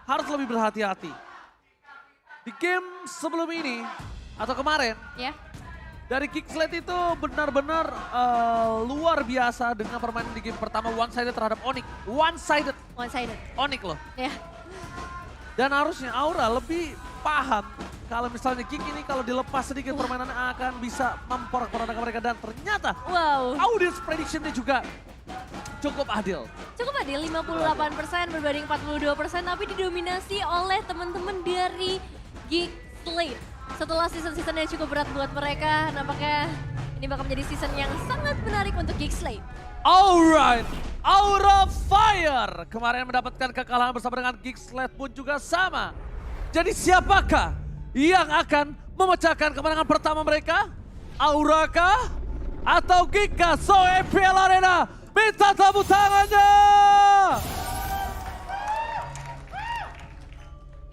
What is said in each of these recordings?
harus lebih berhati-hati. Di game sebelum ini atau kemarin, Ya, dari Kickslate itu benar-benar luar biasa dengan permainan di game pertama one-sided terhadap Onyx. One-sided one sided. Onyx loh. Ya, Dan harusnya Aura lebih paham kalau misalnya Kick ini kalau dilepas sedikit permainannya akan bisa memporak-porandakan mereka. Dan ternyata wow. audience prediction-nya juga cukup adil. Cukup adil 58% berbanding 42% tapi didominasi oleh teman-teman dari Geek Slate. Setelah season-season yang cukup berat buat mereka, nampaknya ini bakal menjadi season yang sangat menarik untuk Geek Slate. Alright, Aura Fire kemarin mendapatkan kekalahan bersama dengan Kickslate pun juga sama. Jadi siapakah yang akan memecahkan kemenangan pertama mereka? Aura kah? Atau Geek kah? So EPL Arena, minta tepuk tangannya!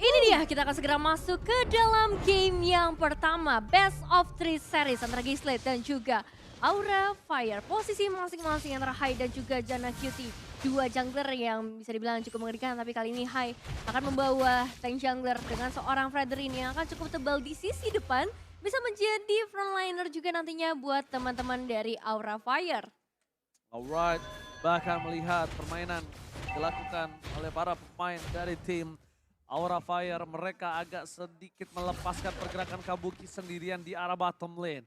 Ini dia, kita akan segera masuk ke dalam game yang pertama. Best of 3 series antara Geek Slate dan juga Aura Fire. Posisi masing-masing antara Hai dan juga Janna Cutie. Dua jungler yang bisa dibilang cukup mengerikan, tapi kali ini Hai akan membawa tank jungler dengan seorang Fredrin yang akan cukup tebal di sisi depan. Bisa menjadi frontliner juga nantinya buat teman-teman dari Aura Fire. Alright, bahkan melihat permainan dilakukan oleh para pemain dari tim Aura Fire, mereka agak sedikit melepaskan pergerakan Kabuki sendirian di arah bottom lane.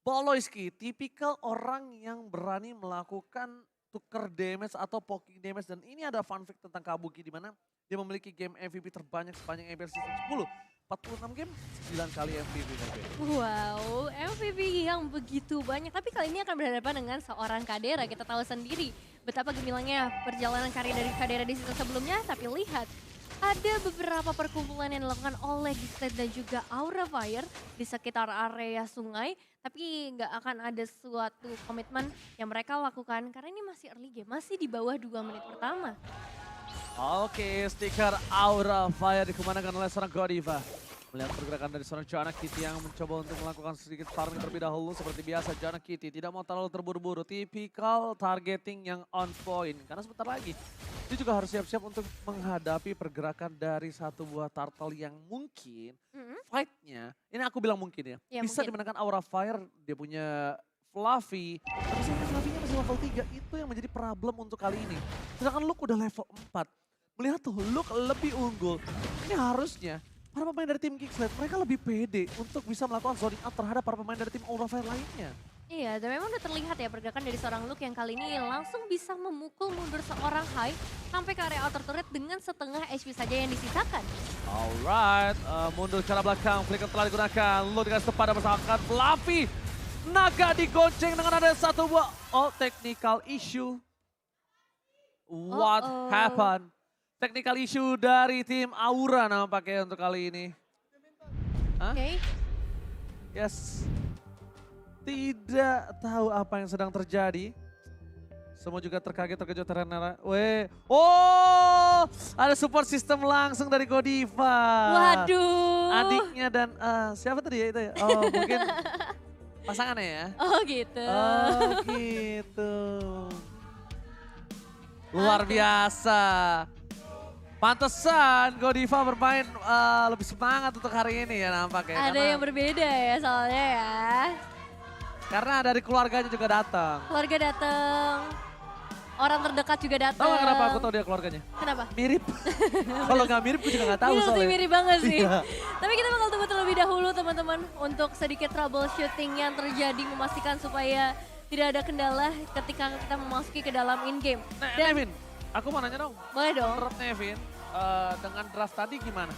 Boloiski, tipikal orang yang berani melakukan tuker damage atau poking damage. Dan ini ada fun fact tentang Kabuki di mana dia memiliki game MVP terbanyak sepanjang MPL Season 10. 46 game, 9 kali MVP. Wow, MVP yang begitu banyak. Tapi kali ini akan berhadapan dengan seorang Kadera. Kita tahu sendiri betapa gemilangnya perjalanan karir dari Kadera di season sebelumnya. Tapi lihat, ada beberapa perkumpulan yang dilakukan oleh Gixlet dan juga Aura Fire di sekitar area sungai. Tapi nggak akan ada suatu komitmen yang mereka lakukan karena ini masih early game, masih di bawah 2 menit pertama. Oke, stiker Aura Fire dikemanakan oleh seorang Godiva. Melihat pergerakan dari seorang Janna Kitty yang mencoba untuk melakukan sedikit farming terlebih dahulu. Seperti biasa Janna Kitty tidak mau terlalu terburu-buru. Tipikal targeting yang on point. Karena sebentar lagi dia juga harus siap-siap untuk menghadapi pergerakan dari satu buah turtle yang mungkin fight-nya, ini aku bilang mungkin ya, bisa mungkin dimenangkan Aura Fire. Dia punya Fluffy, tapi sayangnya Fluffy-nya masih level 3. Itu yang menjadi problem untuk kali ini. Sedangkan Luke udah level 4. Melihat tuh Luke lebih unggul. Ini harusnya para pemain dari tim Kickslate, mereka lebih pede untuk bisa melakukan zoning out terhadap para pemain dari tim Aura Fire lainnya. Iya, dan memang udah terlihat ya pergerakan dari seorang Luke yang kali ini langsung bisa memukul mundur seorang Hai sampai ke area outer turret dengan setengah HP saja yang disisakan. Alright, mundur ke arah belakang, flicker telah digunakan. Luke dengan sepadan bersamakan Fluffy. Naga digonceng dengan ada satu buah technical issue. What happened? Technical issue dari tim Aura nampaknya untuk kali ini. Oke. Yes. Tidak tahu apa yang sedang terjadi. Semua juga terkaget, terkejut, terhenara. Oh, ada support system langsung dari Godiva. Waduh. Adiknya dan siapa tadi ya itu ya? Oh mungkin pasangannya ya? Oh gitu. Oh gitu. Luar biasa. Pantesan Godiva bermain lebih semangat untuk hari ini ya nampaknya. Ada yang berbeda ya soalnya ya. Karena dari keluarganya juga datang. Keluarga datang. Orang terdekat juga datang. Tahu gak kenapa aku tahu dia keluarganya? Kenapa? Mirip. Kalau nggak mirip aku juga nggak tahu Iya sih, soalnya. mirip banget sih. Iya. Tapi kita bakal tunggu terlebih dahulu teman-teman untuk sedikit troubleshooting yang terjadi memastikan supaya tidak ada kendala ketika kita memasuki ke dalam in-game. Dan Nevin, aku mau nanya dong. boleh dong. Menurut Nevin, dengan draft tadi gimana?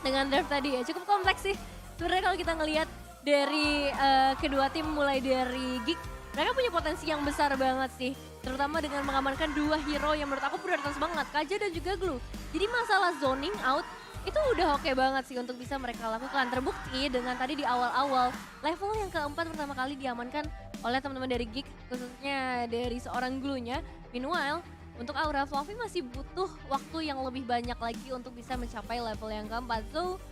Dengan draft tadi ya cukup kompleks sih. Sebenarnya kalau kita ngelihat dari kedua tim mulai dari Geek, mereka punya potensi yang besar banget sih. Terutama dengan mengamankan dua hero yang menurut aku prioritas banget, Kaja dan juga Glue. Jadi masalah zoning out itu udah oke banget sih untuk bisa mereka lakukan. Terbukti dengan tadi di awal-awal level yang keempat pertama kali diamankan oleh teman-teman dari Geek, khususnya dari seorang Glue-nya. Meanwhile, untuk Aura Fluffy masih butuh waktu yang lebih banyak lagi untuk bisa mencapai level yang keempat. So,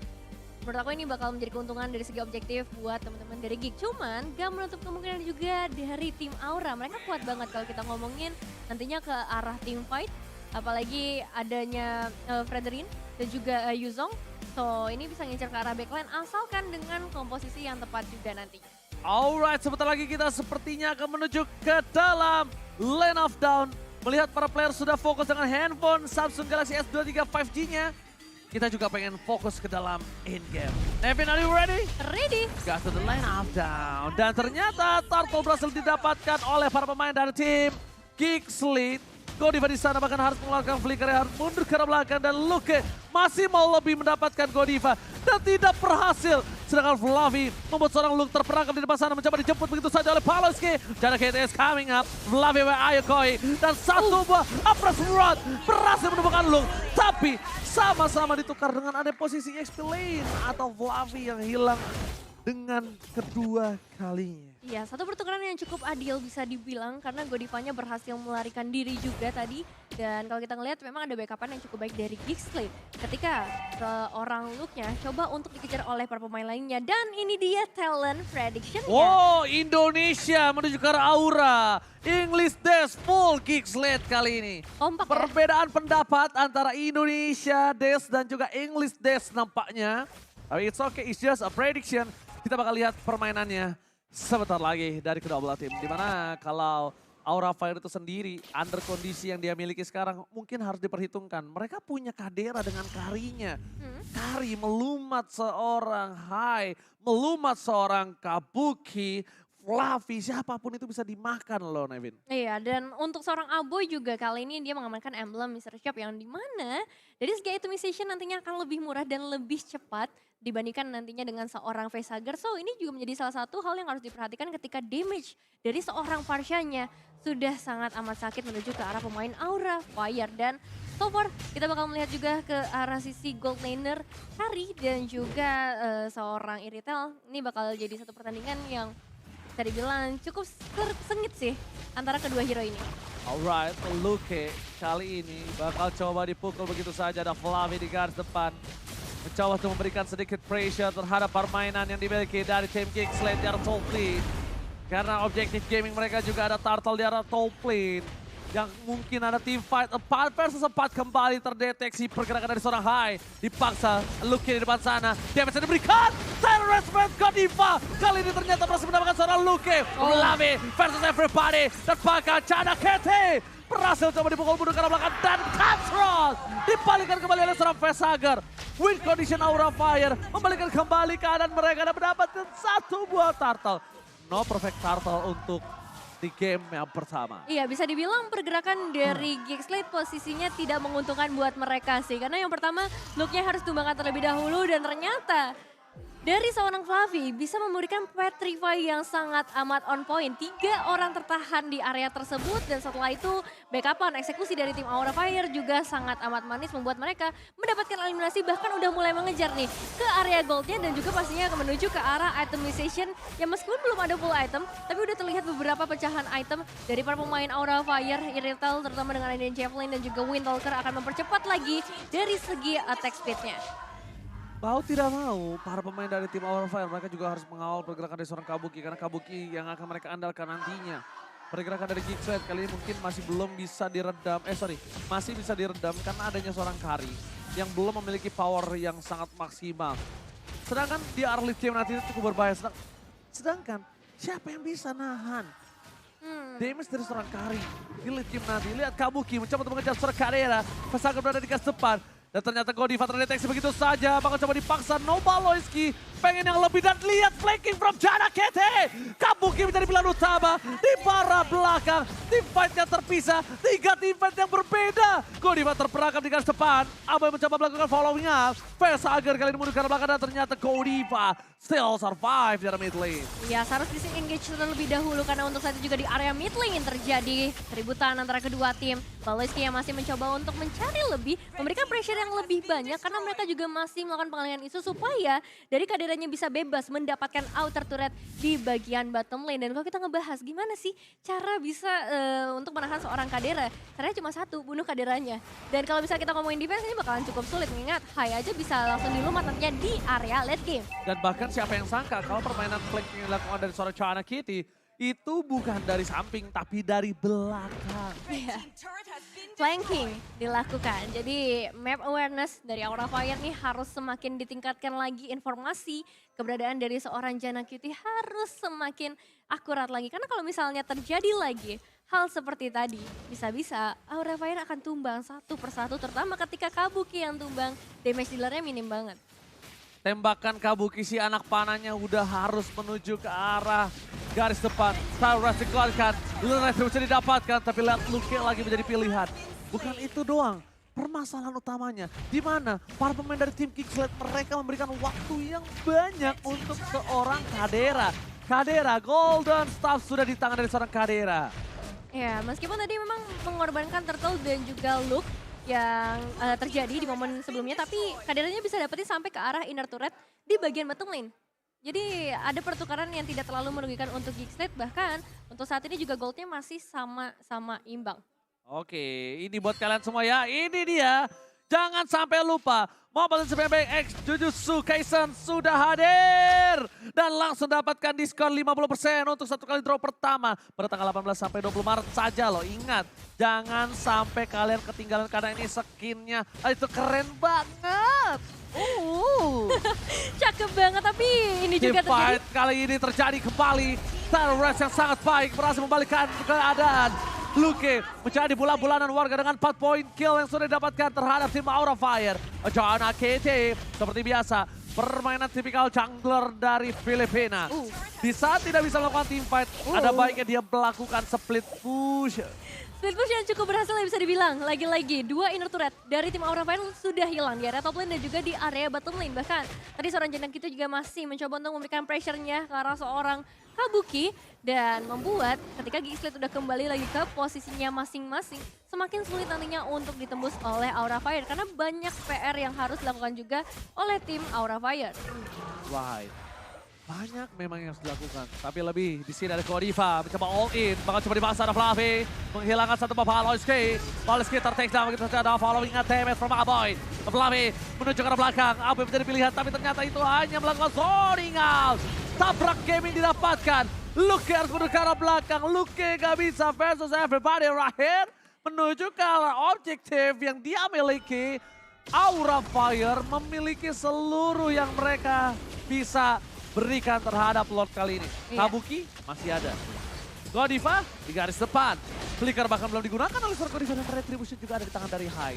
menurut aku ini bakal menjadi keuntungan dari segi objektif buat teman-teman dari Geek. Cuman gak menutup kemungkinan juga dari tim Aura. Mereka kuat banget kalau kita ngomongin nantinya ke arah team fight. apalagi adanya Frederin dan juga Yuzong. So ini bisa ngincer ke arah backline asalkan dengan komposisi yang tepat juga nantinya. Alright, sebentar lagi kita sepertinya akan menuju ke dalam lane of down. Melihat para player sudah fokus dengan handphone Samsung Galaxy S23 5G-nya. Kita juga pengen fokus ke dalam in-game. Nevin, are you ready? Ready? Got to the lane of down. Dan ternyata Turtle berhasil didapatkan oleh para pemain dari tim Geeksleep. Godiva di sana bahkan harus mengeluarkan flicker, harus mundur ke arah belakang dan Luke masih mau lebih mendapatkan Godiva dan tidak berhasil. Sedangkan Fluffy membuat seorang Luke terperangkap di depan sana mencoba dijemput begitu saja oleh Paloski. Jana KT is coming up, Fluffy where are you going? Dan satu buah Apres Rod berhasil menemukan Luke. Tapi sama-sama ditukar dengan ada posisi XP lane atau Fluffy yang hilang dengan kedua kalinya. Iya, satu pertukaran yang cukup adil bisa dibilang karena Godivanya berhasil melarikan diri juga tadi. Dan kalau kita ngelihat memang ada backupan yang cukup baik dari Geeksleep. Ketika seorang Luke-nya coba untuk dikejar oleh para pemain lainnya. Dan ini dia talent prediction-nya. Oh, Indonesia menuju ke arah Aura. English Dash full Geeksleep kali ini. Kompak ya? Perbedaan pendapat antara Indonesia Dash dan juga English Dash nampaknya. Tapi it's okay, it's just a prediction. Kita bakal lihat permainannya sebentar lagi dari kedua belah tim. Dimana kalau Aura Fire itu sendiri under kondisi yang dia miliki sekarang mungkin harus diperhitungkan. Mereka punya Kadera dengan Karinya. Kari melumat seorang Hai, melumat seorang Kabuki, Fluffy, siapapun itu bisa dimakan loh Nevin. Iya, dan untuk seorang Aboy juga kali ini dia mengamankan emblem Mr. Shop yang dimana dari segi itemization nantinya akan lebih murah dan lebih cepat dibandingkan nantinya dengan seorang Facehugger. So ini juga menjadi salah satu hal yang harus diperhatikan ketika damage dari seorang Parshanya sudah sangat amat sakit menuju ke arah pemain Aura Fire. Dan so far kita bakal melihat juga ke arah sisi gold laner Kari dan juga seorang Iritel. Ini bakal jadi satu pertandingan yang bisa dibilang cukup sengit sih antara kedua hero ini. Alright, Luke kali ini bakal coba dipukul begitu saja. Ada Fluffy di garis depan. Mencoba untuk memberikan sedikit pressure terhadap permainan yang dimiliki dari tim Geeksleep di arah top lane. Karena objektif gaming mereka juga ada Turtle di arah top lane. Yang mungkin ada team fight 4 versus 4 kembali terdeteksi pergerakan dari seorang Hai. Dipaksa, Luke di depan sana. Damage yang diberikan. Terrorist Godiva. Kali ini ternyata berhasil mendapatkan seorang Luke. Fluffy versus everybody. Dan bahkan Chana KT berhasil coba dipukul mundur ke arah belakang. Dan Cutthroat dibalikan kembali oleh seorang Facehugger. Win condition Aura Fire membalikan kembali keadaan mereka dan mendapatkan satu buah Turtle. No perfect Turtle untuk di game yang pertama. Iya, bisa dibilang pergerakan dari Geeksleep posisinya tidak menguntungkan buat mereka sih. Karena yang pertama Luke-nya harus tumbangkan terlebih dahulu dan ternyata dari seorang Fluffy bisa memberikan Petrify yang sangat amat on point. 3 orang tertahan di area tersebut dan setelah itu backupan eksekusi dari tim Aura Fire juga sangat amat manis membuat mereka mendapatkan eliminasi bahkan udah mulai mengejar nih ke area goldnya dan juga pastinya akan menuju ke arah itemization yang meskipun belum ada full item tapi udah terlihat beberapa pecahan item dari para pemain Aura Fire, Iritel terutama dengan Aiden Javelin dan juga Windtalker akan mempercepat lagi dari segi attack speednya. Mau tidak mau, para pemain dari tim Aura Fire mereka juga harus mengawal pergerakan dari seorang Kabuki. Karena Kabuki yang akan mereka andalkan nantinya. Pergerakan dari Geeksleep kali ini mungkin masih belum bisa diredam, masih bisa diredam karena adanya seorang Kari yang belum memiliki power yang sangat maksimal. Sedangkan di early game nanti itu cukup berbahaya. Sedangkan siapa yang bisa nahan damage dari seorang Kari di late game nanti? Lihat Kabuki mencoba untuk mengejar seorang Kadera. Facehugger berada di garis depan. Dan ternyata Godiva terdeteksi begitu saja. Bakal coba dipaksa Nova Loiski. Pengen yang lebih dan lihat flanking from Jana KT. Kabuki menjadi pilihan utama. Di para belakang. Team fight-nya terpisah. 3 team fight yang berbeda. Godiva terperangkap di garis depan. Aboy mencoba melakukan following up. Facehugger kali ini mundur ke arah belakang dan ternyata Godiva still survive di area mid lane. Ya, harus disengage terlebih dahulu karena untuk saat itu juga di area mid lane terjadi keributan antara kedua tim. Loiski yang masih mencoba untuk mencari lebih, memberikan pressure yang lebih banyak karena mereka juga masih melakukan pengalihan isu supaya dari Kaderanya bisa bebas mendapatkan outer turret di bagian bottom lane. Dan kalau kita ngebahas gimana sih cara bisa untuk menahan seorang Kadera, caranya cuma satu, bunuh Kaderanya. Dan kalau bisa kita ngomongin defense ini bakalan cukup sulit mengingat Hai aja bisa langsung dilumat nantinya di area late game. Dan bahkan siapa yang sangka kalau permainan flanking yang dilakukan dari seorang Chana Kitty itu bukan dari samping tapi dari belakang. Iya. Flanking dilakukan. Jadi map awareness dari Aura Fire nih harus semakin ditingkatkan lagi, informasi keberadaan dari seorang Janna Cutie harus semakin akurat lagi. Karena kalau misalnya terjadi lagi hal seperti tadi, bisa-bisa Aura Fire akan tumbang satu persatu, terutama ketika Kabuki yang tumbang, damage dealernya minim banget. Tembakan Kabuki si anak panahnya udah harus menuju ke arah garis depan. Cyrus dikeluarkan, Lunas bisa didapatkan, tapi lihat Luke lagi menjadi pilihan. Bukan itu doang, permasalahan utamanya di mana para pemain dari tim Kicksled mereka memberikan waktu yang banyak untuk seorang Kadera. Kadera, Golden Staff sudah di tangan dari seorang Kadera. Ya, meskipun tadi memang mengorbankan Turtle dan juga Luke yang terjadi di momen sebelumnya, tapi kadernya bisa dapetin sampai ke arah inner turret di bagian bottom lane. Jadi ada pertukaran yang tidak terlalu merugikan untuk Geeksled, bahkan untuk saat ini juga goldnya masih sama-sama imbang. Oke, ini buat kalian semua ya, ini dia. Jangan sampai lupa, Mobile Legends PBX X Jujutsu Kaisen sudah hadir. Dan langsung dapatkan diskon 50% untuk satu kali draw pertama pada tanggal 18 sampai 20 Maret saja loh. Ingat, jangan sampai kalian ketinggalan karena ini skinnya itu keren banget. Cakep banget, tapi ini juga Team fight terjadi. kali ini terjadi kembali. Tyrus yang sangat baik berhasil membalikkan keadaan. Luke menjadi bulan-bulanan warga dengan 4 poin kill yang sudah didapatkan terhadap tim Aura Fire. Janna KT seperti biasa permainan tipikal jungler dari Filipina. Di saat tidak bisa melakukan team fight, ada baiknya dia melakukan split push. Split push yang cukup berhasil ya bisa dibilang. Lagi-lagi 2 inner turret dari tim Aura Fire sudah hilang di area top lane dan juga di area bottom lane. Bahkan tadi seorang Janna kita juga masih mencoba untuk memberikan pressure-nya ke arah seorang Kabuki dan membuat ketika Geeksled udah kembali lagi ke posisinya masing-masing, semakin sulit nantinya untuk ditembus oleh Aura Fire karena banyak PR yang harus dilakukan juga oleh tim Aura Fire. Right. Banyak memang yang harus dilakukan, tapi lebih di sini ada Godiva mencoba all in, bakal coba dipaksa ada Fluffy, menghilangkan satu buff Valoisky. Valoisky ter-take down, begitu saja ada following damage from Aboy. Fluffy menuju ke arah belakang, Aboy menjadi pilihan, tapi ternyata itu hanya melakukan zoning out. Tabrak gaming didapatkan, Luke harus menuju ke arah belakang, Luke gak bisa versus everybody right here. Menuju ke arah objektif yang dia miliki, Aura Fire memiliki seluruh yang mereka bisa berikan terhadap Lord kali ini. Iya. Kabuki masih ada. Godiva di garis depan. Flicker bahkan belum digunakan oleh seorang Godiva dan Retribution juga ada di tangan dari Hai.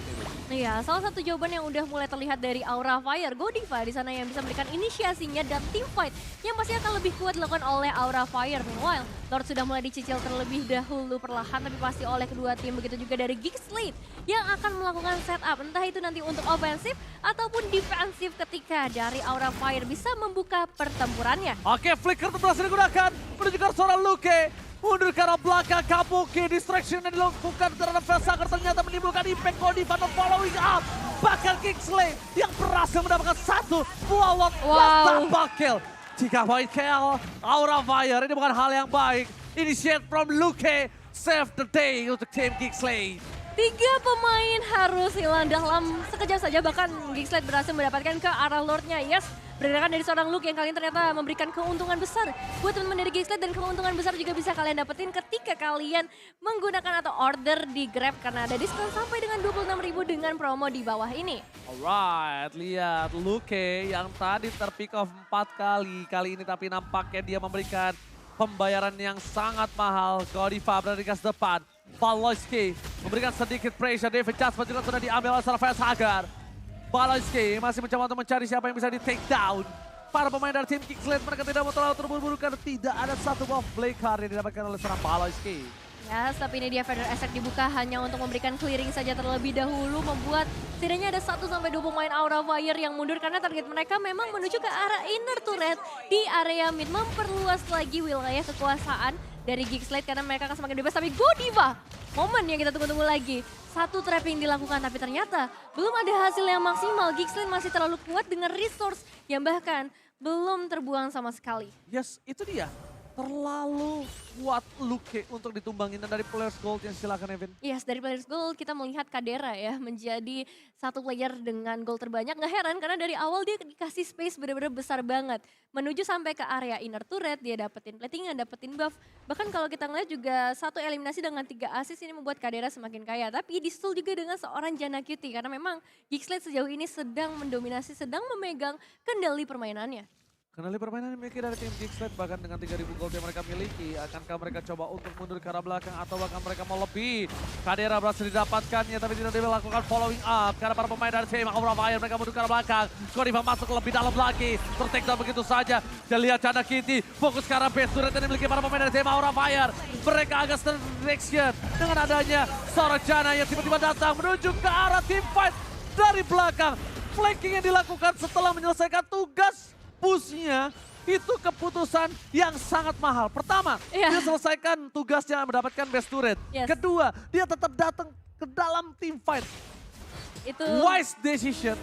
Iya, salah satu jawaban yang udah mulai terlihat dari Aura Fire, Godiva di sana yang bisa memberikan inisiasinya dan team fight yang pasti akan lebih kuat dilakukan oleh Aura Fire. Meanwhile, Lord sudah mulai dicicil terlebih dahulu perlahan tapi pasti oleh kedua tim, begitu juga dari Geeksled yang akan melakukan setup entah itu nanti untuk ofensif ataupun defensif ketika dari Aura Fire bisa membuka pertempurannya. Oke, Flicker berhasil digunakan. Menuju ke seorang Luke. Mundur ke arah belakang, Kabuki distraction yang dilakukan terhadap Velsager ternyata menimbulkan impact. Godiva no following up. Bahkan Kingsley yang berhasil mendapatkan satu buah Lord dan double kill. 3 point kill, Aura Fire ini bukan hal yang baik. Initiate from Luke, save the day untuk tim Kingsley. 3 pemain harus hilang dalam sekejap saja, bahkan Geeksled berhasil mendapatkan ke arah Lordnya. Yes, pergerakan dari seorang Luke yang kali ini ternyata memberikan keuntungan besar buat teman-teman dari Geeksled, dan keuntungan besar juga bisa kalian dapetin ketika kalian menggunakan atau order di Grab karena ada diskon sampai dengan 26.000 dengan promo di bawah ini. Alright, lihat Luke yang tadi terpick off 4 kali ini tapi nampaknya dia memberikan pembayaran yang sangat mahal. Godiva berada di gas depan. Valoisky memberikan sedikit pressure, David Jasper juga sudah diambil oleh Velsager. Valoisky masih mencoba untuk mencari siapa yang bisa di take down. Para pemain dari tim Kicksled mereka tidak mau terlalu terburu-buru karena tidak ada satu buff play card yang didapatkan oleh seorang Valoisky. Ya, tapi ini dia Feather Attack dibuka hanya untuk memberikan clearing saja terlebih dahulu, membuat setidaknya ada 1-2 pemain Aura Fire yang mundur karena target mereka memang menuju ke arah inner turret di area mid, memperluas lagi wilayah kekuasaan dari Geeksled karena mereka akan semakin bebas. Tapi Godiva, momen yang kita tunggu-tunggu lagi, satu trapping dilakukan tapi ternyata belum ada hasil yang maksimal. Geeksled masih terlalu kuat dengan resource yang bahkan belum terbuang sama sekali. Yes, itu dia. terlalu kuat Luke untuk ditumbangin. Dan dari Players Gold yang silakan Evin. Yes, dari Players Gold kita melihat Kadera ya menjadi satu player dengan gol terbanyak. Nggak heran karena dari awal dia dikasih space benar-benar besar banget. Menuju sampai ke area inner turret, dia dapetin platingan, dapetin buff. Bahkan kalau kita ngeliat juga satu eliminasi dengan 3 assist ini membuat Kadera semakin kaya. Tapi disusul juga dengan seorang Janna Cutie karena memang Geekslate sejauh ini sedang mendominasi, sedang memegang kendali permainannya. Kendali permainan yang dimiliki dari tim Geekslate bahkan dengan 3.000 gold yang mereka miliki. Akankah mereka coba untuk mundur ke arah belakang atau bahkan mereka mau lebih? Kadera berhasil didapatkannya tapi tidak dilakukan following up. Karena para pemain dari tim Aura Fire mereka mundur ke arah belakang. Godiva masuk lebih dalam lagi. Tertekta begitu saja. Dan lihat Janna Cutie fokus ke arah base turret yang dimiliki para pemain dari tim Aura Fire. Mereka agak terdistraction dengan adanya seorang Janna yang tiba-tiba datang menuju ke arah team fight dari belakang. Flanking yang dilakukan setelah menyelesaikan tugas pushnya itu keputusan yang sangat mahal. Pertama, dia selesaikan tugasnya mendapatkan best turret. Kedua, dia tetap datang ke dalam team fight. Itu wise decision,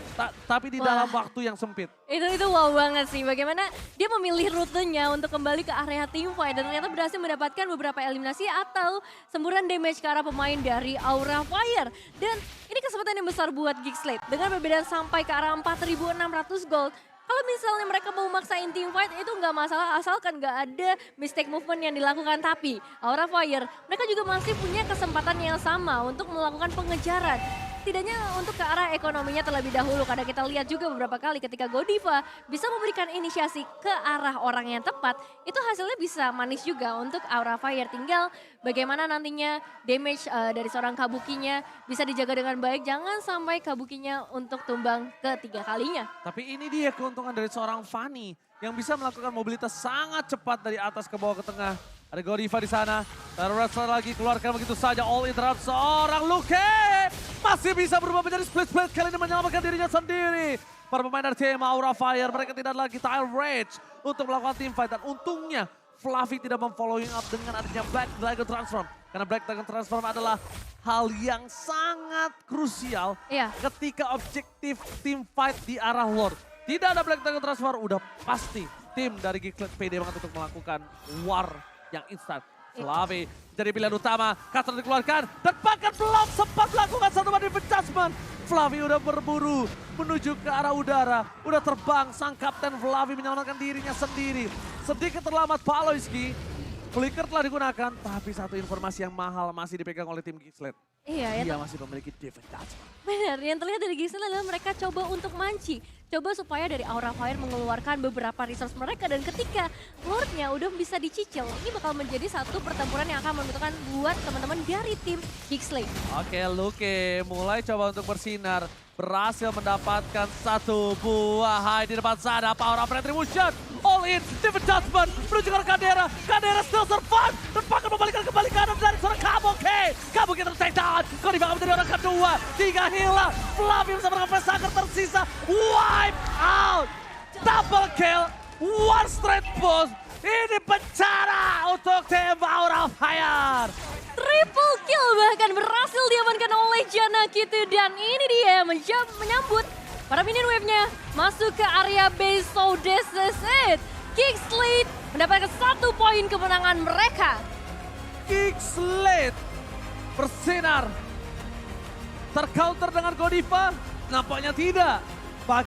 tapi di dalam waktu yang sempit. Itu wow banget sih. Bagaimana dia memilih rutenya untuk kembali ke area team fight dan ternyata berhasil mendapatkan beberapa eliminasi atau semburan damage ke arah pemain dari Aura Fire. Dan ini kesempatan yang besar buat Geekslate dengan perbedaan sampai ke arah 4.600 gold. Kalau misalnya mereka mau maksain team fight itu nggak masalah asalkan nggak ada mistake movement yang dilakukan. Tapi Aura Fire mereka juga masih punya kesempatan yang sama untuk melakukan pengejaran. Setidaknya untuk ke arah ekonominya terlebih dahulu karena kita lihat juga beberapa kali ketika Godiva bisa memberikan inisiasi ke arah orang yang tepat itu hasilnya bisa manis juga untuk Aura Fire. Tinggal bagaimana nantinya damage dari seorang Kabukinya bisa dijaga dengan baik, jangan sampai Kabukinya untuk tumbang ketiga kalinya. Tapi ini dia keuntungan dari seorang Fanny yang bisa melakukan mobilitas sangat cepat dari atas ke bawah ke tengah. Ada Godiva di sana, Wrestler lagi keluarkan begitu saja, all interrupt seorang Luke. Masih bisa berubah menjadi split-split, kali ini menyelamatkan dirinya sendiri. Para pemain dari tim Aura Fire, mereka tidak lagi tile rage untuk melakukan team fight. Dan untungnya Fluffy tidak memfollowing up dengan adanya Black Dragon Transform. Karena Black Dragon Transform adalah hal yang sangat krusial ketika objektif team fight di arah Lord. Tidak ada Black Dragon Transform, udah pasti tim dari Geekslate pede banget untuk melakukan war yang instan. Fluffy jadi pilihan utama, Castro dikeluarkan dan bahkan belum sempat melakukan satu banding adjustment. Fluffy udah berburu menuju ke arah udara, udah terbang. Sang kapten Fluffy menyelamatkan dirinya sendiri. Sedikit terlambat Paloyski, flicker telah digunakan, tapi satu informasi yang mahal masih dipegang oleh tim Geekslate. Iya, dia masih memiliki defense judgment. Benar, yang terlihat dari Geekslate adalah mereka coba untuk manci. Coba supaya dari Aura Fire mengeluarkan beberapa resource mereka dan ketika Lordnya udah bisa dicicil, ini bakal menjadi satu pertempuran yang akan menentukan buat teman-teman dari tim Geekslate. Oke, Luke mulai coba untuk bersinar. Berhasil mendapatkan satu buah high di depan sana. Power of Retribution. All in. Defense Judgment. Menuju ke Kadera. Kadera still survive. Dan bahkan membalikan kembali kanan dari seorang Kabuki. Kabuki ter-take down. Godiva menjadi orang kedua. 3 hilang. Fluffy bersama dengan Facehacker tersisa. Wipe out. Double kill. One straight push. Ini bencana untuk tim Aura Fire. Triple kill bahkan berhasil diamankan oleh Janna Cutie dan ini dia menyambut para minion wave-nya masuk ke area base. So this is it. Geekslate mendapatkan 1 poin kemenangan mereka. Geekslate bersinar. Tercounter dengan Godiva? Nampaknya tidak.